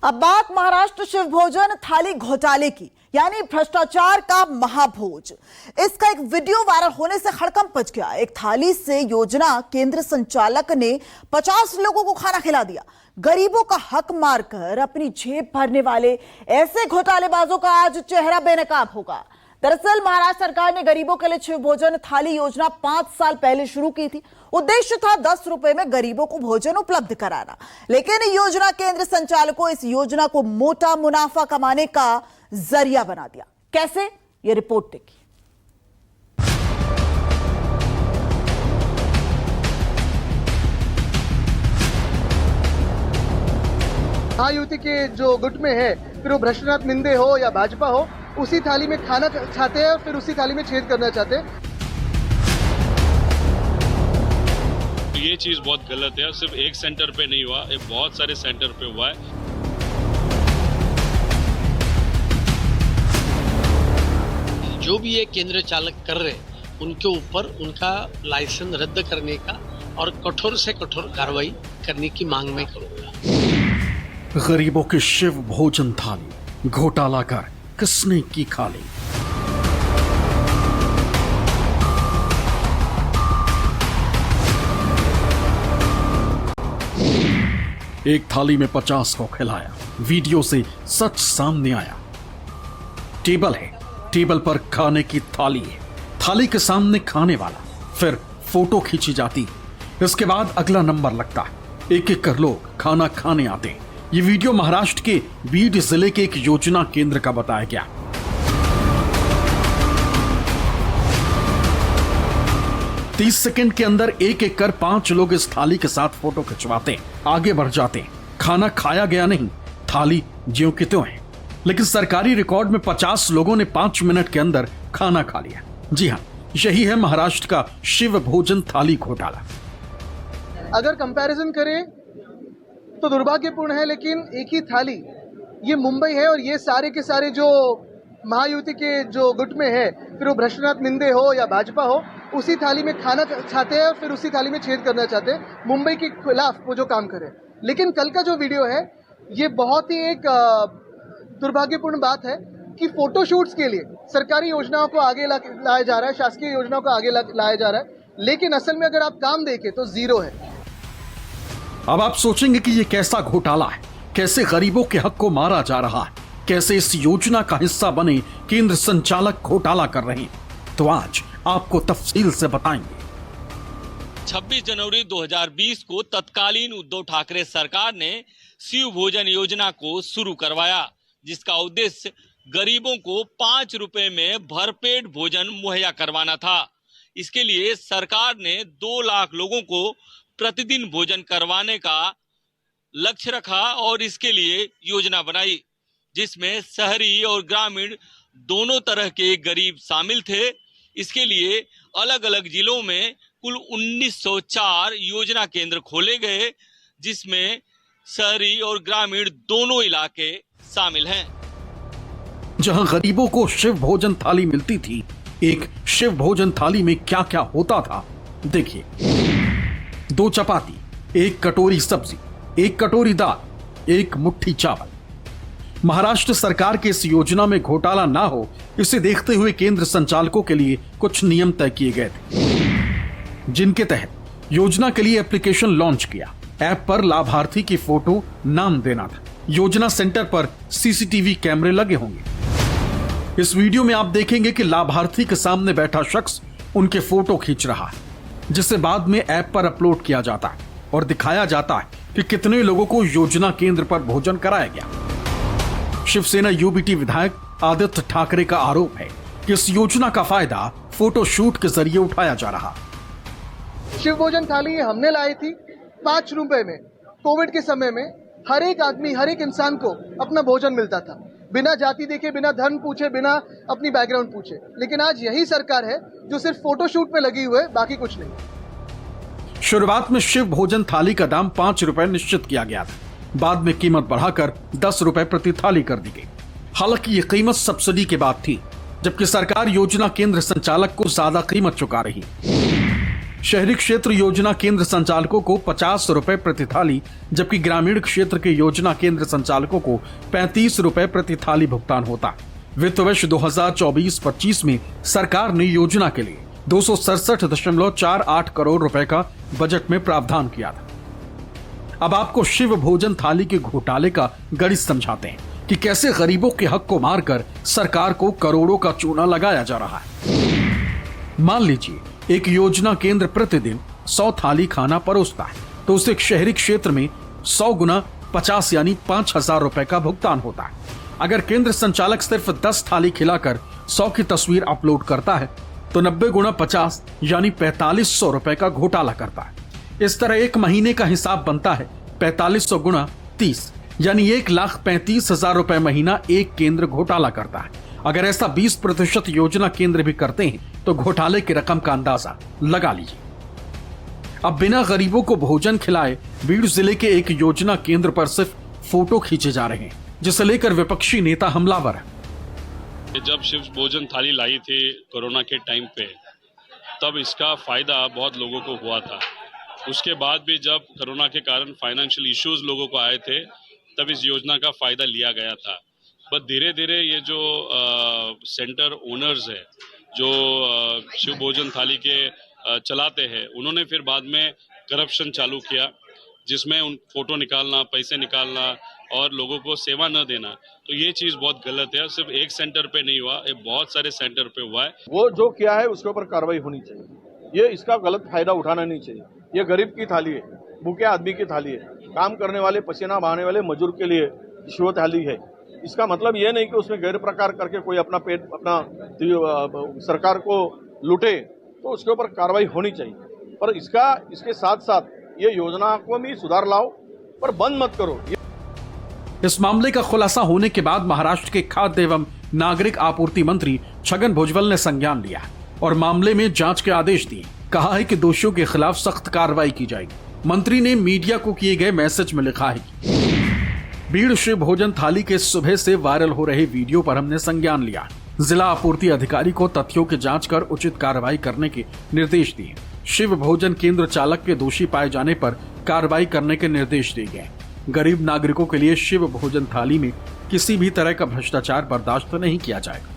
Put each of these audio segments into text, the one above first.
अब बात महाराष्ट्र शिव भोजन थाली घोटाले की, यानी भ्रष्टाचार का महाभोज। इसका एक वीडियो वायरल होने से हड़कंप मच गया। एक थाली से योजना केंद्र संचालक ने 50 लोगों को खाना खिला दिया। गरीबों का हक मारकर अपनी जेब भरने वाले ऐसे घोटालेबाजों का आज चेहरा बेनकाब होगा। दरअसल महाराष्ट्र सरकार ने गरीबों के लिए शिव भोजन थाली योजना 5 साल पहले शुरू की थी। उद्देश्य था 10 रुपए में गरीबों को भोजन उपलब्ध कराना, लेकिन योजना केंद्र संचालकों इस योजना को मोटा मुनाफा कमाने का जरिया बना दिया। कैसे, ये रिपोर्ट देखिए। महायुति के जो गुट में है, फिर वो भ्रष्टनाथ मिंदे हो या भाजपा हो, उसी थाली में खाना चाहते हैं और फिर उसी थाली में छेद करना चाहते हैं। ये चीज बहुत गलत है। सिर्फ एक सेंटर पे नहीं हुआ, ये बहुत सारे सेंटर पे हुआ है। जो भी ये केंद्र चालक कर रहे हैं, उनके ऊपर उनका लाइसेंस रद्द करने का और कठोर से कठोर कार्रवाई करने की मांग मैं करूंगा। गरीबों की शिव भोजन थाली घोटाला कर किसने की खाली? एक थाली में 50 को खिलाया। वीडियो से सच सामने आया। टेबल है, टेबल पर खाने की थाली है, थाली के सामने खाने वाला, फिर फोटो खींची जाती। इसके बाद अगला नंबर लगता है। एक एक कर लोग खाना खाने आते हैं। ये वीडियो महाराष्ट्र के बीड जिले के एक योजना केंद्र का बताया गया। तीस सेकंड के अंदर एक एक कर 5 लोग इस थाली के साथ फोटो खिंचवाते, आगे बढ़ जाते। खाना खाया गया नहीं, थाली ज्यों की त्यों है। लेकिन सरकारी रिकॉर्ड में 50 लोगों ने 5 मिनट के अंदर खाना खा लिया। जी हाँ, यही है महाराष्ट्र का शिव भोजन थाली घोटाला। अगर कंपैरिजन करें तो दुर्भाग्यपूर्ण है, लेकिन एक ही थाली ये मुंबई है और ये सारे के सारे जो महायुति के जो गुट में है, फिर वो भ्रष्टनाथ मिंदे हो या भाजपा हो, उसी थाली में खाना चाहते हैं और फिर उसी थाली में छेद करना चाहते हैं, मुंबई के खिलाफ वो जो काम करे। लेकिन कल का जो वीडियो है, ये बहुत ही एक दुर्भाग्यपूर्ण बात है कि फोटोशूट्स के लिए सरकारी योजनाओं को आगे लाया जा रहा है, शासकीय योजनाओं को आगे लाया जा रहा है, लेकिन असल में अगर आप काम देखें तो जीरो है। अब आप सोचेंगे कि ये कैसा घोटाला है, कैसे गरीबों के हक को मारा जा रहा है, कैसे इस योजना का हिस्सा बने केंद्र संचालक घोटाला कर रहे हैं। तो आज आपको तफसील से बताएंगे। 26 जनवरी 2020 को तत्कालीन उद्धव ठाकरे सरकार ने शिव भोजन योजना को शुरू करवाया, जिसका उद्देश्य गरीबों को 5 रुपए में भरपेट भोजन मुहैया करवाना था। इसके लिए सरकार ने 2 लाख लोगों को प्रतिदिन भोजन करवाने का लक्ष्य रखा और इसके लिए योजना बनाई, जिसमें शहरी और ग्रामीण दोनों तरह के गरीब शामिल थे। इसके लिए अलग अलग जिलों में कुल 1904 योजना केंद्र खोले गए, जिसमें शहरी और ग्रामीण दोनों इलाके शामिल हैं। जहां गरीबों को शिव भोजन थाली मिलती थी, एक शिव भोजन थाली में क्या क्या होता था देखिए। 2 चपाती, 1 कटोरी सब्जी, 1 कटोरी दाल, 1 मुट्ठी चावल। महाराष्ट्र सरकार की इस योजना में घोटाला ना हो, इसे देखते हुए केंद्र संचालकों के लिए कुछ नियम तय किए गए थे, जिनके तहत योजना के लिए एप्लीकेशन लॉन्च किया। ऐप पर लाभार्थी की फोटो, नाम देना था। योजना सेंटर पर सीसीटीवी कैमरे लगे होंगे। इस वीडियो में आप देखेंगे कि लाभार्थी के सामने बैठा शख्स उनके फोटो खींच रहा है, जिसे बाद में ऐप पर अपलोड किया जाता है और दिखाया जाता है कि कितने लोगों को योजना केंद्र पर भोजन कराया गया। शिवसेना यूबीटी विधायक आदित्य ठाकरे का आरोप है कि इस योजना का फायदा फोटोशूट के जरिए उठाया जा रहा। शिव भोजन थाली हमने लाई थी 5 रुपए में। कोविड के समय में हर एक आदमी, हर एक इंसान को अपना भोजन मिलता था, बिना जाति देखे, बिना धर्म पूछे, बिना अपनी बैकग्राउंड पूछे। लेकिन आज यही सरकार है जो सिर्फ फोटोशूट पे लगी हुई है, बाकी कुछ नहीं। शुरुआत में शिव भोजन थाली का दाम 5 रुपए निश्चित किया गया था। बाद में कीमत बढ़ाकर 10 रुपए प्रति थाली कर दी गई। हालांकि ये कीमत सब्सिडी के बाद थी, जबकि सरकार योजना केंद्र संचालक को ज्यादा कीमत चुका रही। शहरी क्षेत्र योजना केंद्र संचालकों को 50 रुपए प्रति थाली, जबकि ग्रामीण क्षेत्र के योजना केंद्र संचालकों को 35 रुपए प्रति थाली भुगतान होता। वित्त वर्ष 2024-25 में सरकार ने योजना के लिए 267.48 करोड़ रुपए का बजट में प्रावधान किया था। अब आपको शिव भोजन थाली के घोटाले का गणित समझाते हैं कि कैसे गरीबों के हक को मारकर सरकार को करोड़ों का चूना लगाया जा रहा है। मान लीजिए एक योजना केंद्र प्रतिदिन 100 थाली खाना परोसता है, तो उसे शहरी क्षेत्र में 100 गुना 50 यानी 5,000 रुपए का भुगतान होता है। अगर केंद्र संचालक सिर्फ 10 थाली खिलाकर 100 की तस्वीर अपलोड करता है तो 90 गुना 50 यानी 4500 रुपए का घोटाला करता है। इस तरह एक महीने का हिसाब बनता है 4500 गुना 30 यानी 1,35,000 रुपए महीना एक केंद्र घोटाला करता है। अगर ऐसा 20% योजना केंद्र भी करते हैं तो घोटाले की रकम का अंदाजा लगा लीजिए। अब बिना गरीबों को भोजन खिलाए बीड़ जिले के एक योजना केंद्र पर सिर्फ फोटो खींचे जा रहे हैं, जिसे लेकर विपक्षी नेता हमलावर है। जब शिव भोजन थाली लाई थी कोरोना के टाइम पे, तब इसका फायदा बहुत लोगों को हुआ था। उसके बाद भी जब कोरोना के कारण फाइनेंशियल इश्यूज लोगों को आए थे, तब इस योजना का फायदा लिया गया था। बट धीरे धीरे ये जो सेंटर ओनर्स है, जो शिव भोजन थाली के चलाते हैं, उन्होंने फिर बाद में करप्शन चालू किया, जिसमें उन फोटो निकालना, पैसे निकालना और लोगों को सेवा न देना। तो ये चीज बहुत गलत है। सिर्फ एक सेंटर पे नहीं हुआ, ये बहुत सारे सेंटर पे हुआ है। वो जो किया है उसके ऊपर कार्रवाई होनी चाहिए। ये इसका गलत फायदा उठाना नहीं चाहिए। ये गरीब की थाली है, भूखे आदमी की थाली है, काम करने वाले पसीना बहाने वाले मजदूर के लिए शिव थाली है। इसका मतलब ये नहीं कि उसमें गैर प्रकार करके कोई अपना पेट अपना सरकार को लूटे, तो उसके ऊपर कार्रवाई होनी चाहिए। पर इसके साथ साथ ये योजना को भी सुधार लाओ, पर बंद मत करो। इस मामले का खुलासा होने के बाद महाराष्ट्र के खाद्य एवं नागरिक आपूर्ति मंत्री छगन भुजबल ने संज्ञान लिया और मामले में जांच के आदेश दिए। कहा है कि दोषियों के खिलाफ सख्त कार्रवाई की जाएगी। मंत्री ने मीडिया को किए गए मैसेज में लिखा है कि बीड़ शिव भोजन थाली के सुबह से वायरल हो रहे वीडियो पर हमने संज्ञान लिया। जिला आपूर्ति अधिकारी को तथ्यों की जांच कर उचित कार्रवाई करने के निर्देश दिए। शिव भोजन केंद्र चालक के दोषी पाए जाने पर कार्रवाई करने के निर्देश दिए गए। गरीब नागरिकों के लिए शिव भोजन थाली में किसी भी तरह का भ्रष्टाचार बर्दाश्त नहीं किया जाएगा।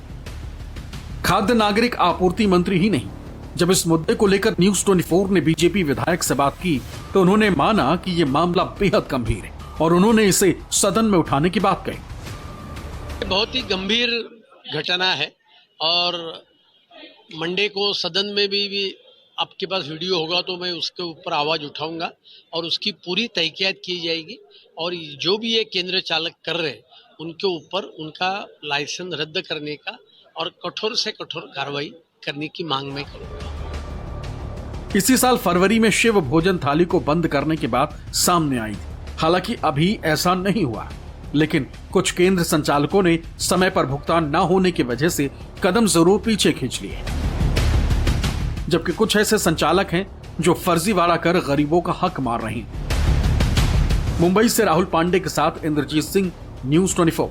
खाद्य नागरिक आपूर्ति मंत्री ही नहीं, जब इस मुद्दे को लेकर न्यूज 24 ने बीजेपी विधायक से बात की तो उन्होंने माना कि ये मामला बेहद गंभीर है और उन्होंने इसे सदन में उठाने की बात कही। बहुत ही गंभीर घटना है और मंडे को सदन में भी आपके पास वीडियो होगा तो मैं उसके ऊपर आवाज उठाऊंगा और उसकी पूरी तहकीकात की जाएगी और जो भी ये केंद्र चालक कर रहे हैं उनके ऊपर उनका लाइसेंस रद्द करने का और कठोर से कठोर कार्रवाई करने की मांग मैं करूंगा। इसी साल फरवरी में शिव भोजन थाली को बंद करने की बात सामने आई थी। हालांकि अभी ऐसा नहीं हुआ, लेकिन कुछ केंद्र संचालकों ने समय पर भुगतान न होने की वजह से कदम जरूर पीछे खींच लिए, जबकि कुछ ऐसे संचालक हैं जो फर्जीवाड़ा कर गरीबों का हक मार रहे हैं। मुंबई से राहुल पांडे के साथ इंद्रजीत सिंह, न्यूज 24।